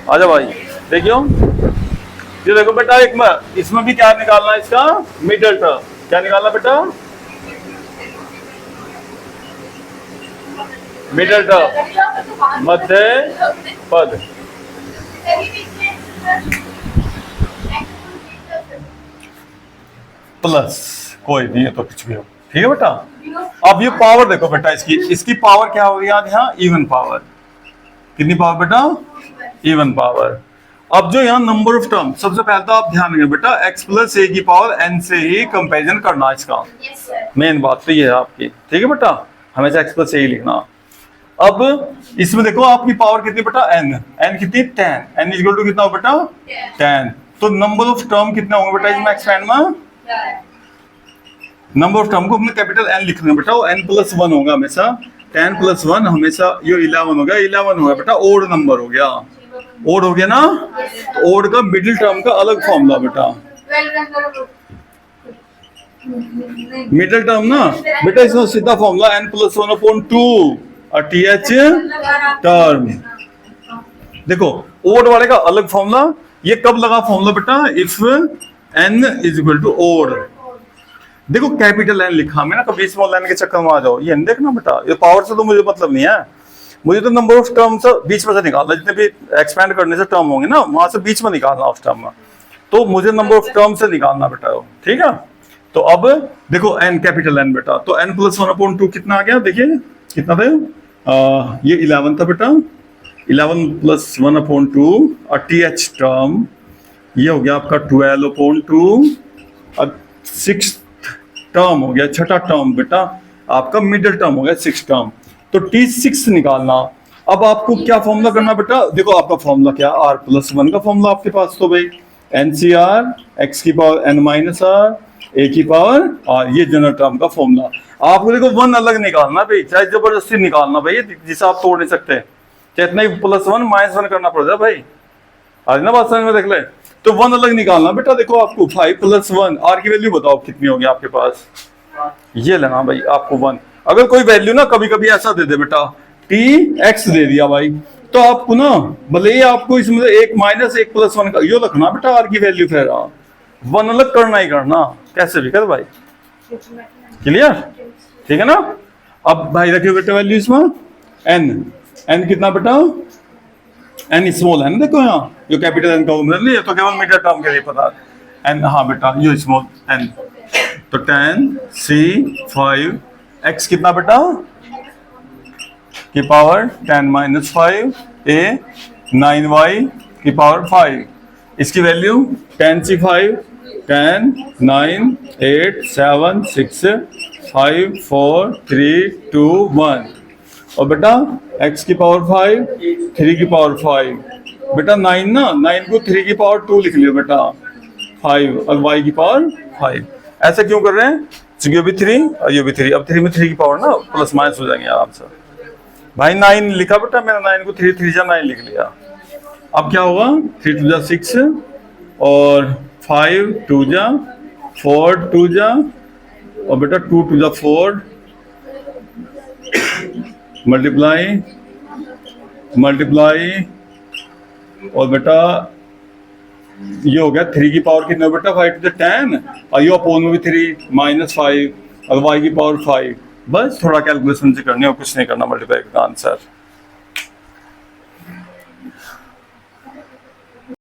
आजा भाई, देखियो ये देखो बेटा, एक इसमें भी क्या निकालना है, इसका मिडल टर्म क्या निकालना बेटा, मिडल टर्म मध्य पद। प्लस कोई नहीं है तो कुछ भी हो, ठीक है बेटा। अब ये पावर देखो बेटा, इसकी पावर क्या होगी यार, यहाँ इवन पावर। कितनी पावर बेटा, इवन पावर। अब जो यहाँ नंबर ऑफ टर्म, सबसे पहले तो आप ध्यान रखिए बेटा, x प्लस ए की पावर n से ही कंपैरिजन करना है इसका। मेन बात तो ये है आपकी, ठीक है बेटा, हमेशा x प्लस ए ही लिखना। अब इसमें देखो आपकी पावर कितनी बेटा, n कितनी 10, n इक्वल टू कितना हो बेटा 10। तो नंबर ऑफ टर्म कितने होंगे बेटा इसमें, एक्सपेंड में नंबर ऑफ टर्म को हमने कैपिटल n लिखना है बेटा, वो n प्लस 1 होगा हमेशा, 10 प्लस 1 हमेशा, ये 11 हो गया, 11 हो गया बेटा, ओड नंबर हो गया, ओड हो गया ना। तो ओड का मिडिल टर्म का अलग फॉर्मूला बेटा, मिडिल टर्म ना बेटा, इसमें सीधा फॉर्मूला n प्लस 1 अपॉन 2 और th टर्म। देखो ओड वाले का अलग फॉर्मूला, ये कब लगा फॉर्मूला बेटा, if n is equal to odd. देखो कैपिटल एन लिखा, मैं ना कभी स्मॉल एन के चक्कर में आ जाओ, ये देखना बेटा, ये पावर से तो मुझे मतलब नहीं है, मुझे तो नंबर ऑफ टर्म से बीच में से निकालना, जितने भी एक्सपेंड करने से टर्म होंगे ना, वहां से बीच में निकालना उस टर्म में, तो मुझे नंबर ऑफ टर्म से निकालना बेटा, ठीक है। तो अब देखो एन कैपिटल एन बेटा, तो एन प्लस 1 अपॉन 2 कितना आ गया, देखिए कितना था, ये 11 था बेटा, 11 प्लस 1 अपॉन 2 और th टर्म, ये हो गया आपका 12 अपॉन 2 और 6 टर्म हो गया, छठा टर्म बेटा आपका मिडिल टर्म हो गया 6 टर्म। तो T6 निकालना। अब आपको क्या फॉर्मूला करना बेटा, देखो आपका फॉर्मूला क्या, r प्लस 1 का फॉर्मूला आपके पास, तो भाई NCR x की power n minus r a की पावर r, ये जनरल टर्म का फॉर्मूला। आपको देखो 1 अलग निकालना भाई, चाहे जबरदस्ती निकालना भाई, जिसे आप तोड़ नहीं सकते, चाहे इतना ही प्लस 1 माइनस 1 करना पड़ जाए भाई, आज ना बात समझ में, देख ले। तो 1 अलग निकालना बेटा, देखो आपको 5 प्लस 1, आर की वैल्यू बताओ कितनी होगी आपके पास, ये लेना भाई आपको 1। अगर कोई वैल्यू ना कभी कभी ऐसा दे दे बेटा, टी एक्स दे दिया भाई, तो आपको ना भले ही आपको इसमें 1 माइनस 1 प्लस 1 का यो रखना बेटा, आर की वैल्यू, फिर 1 अलग करना ही करना, कैसे भी कर भाई, क्लियर, ठीक है ना। अब भाई रखियो बेटा वैल्यू इसमें, एन कितना बेटा, एन स्मॉल है ना, देखो यहाँ जो कैपिटल एन का मतलब नहीं है, तो केवल मीडियम टर्म के लिए पता एन, हाँ बेटा ये स्मॉल एन, तो 10 C5 x कितना बेटा की पावर 10 माइनस 5 a 9y की पावर 5, इसकी वैल्यू 10 C5 10 9 8 7 6 5 4 3 2 1, और बेटा x की पावर 5 3 की पावर 5, बेटा 9 ना, 9 को 3 की पावर 2 लिख लियो बेटा 5, और y की पावर 5। ऐसे क्यों कर रहे हैं, क्योंकि ये भी 3 और ये भी 3, अब 3 में 3 की पावर ना प्लस माइनस हो जाएंगे आराम से भाई। 9 लिखा बेटा मैंने, 9 को 3 3 जा 9 लिख लिया। अब क्या होगा, 3 2 जा 6 और 5 2 जा 4 2 जा, और बेटा 2 2 जा 4, मल्टीप्लाई मल्टीप्लाई, और बेटा ये हो गया 3 की पावर कितना बेटा 5 टू 10, और ये अपोन में भी 3 माइनस 5 और y की पावर 5। बस थोड़ा कैलकुलेशन से करनी है और कुछ नहीं करना, मल्टीप्लाई का आंसर।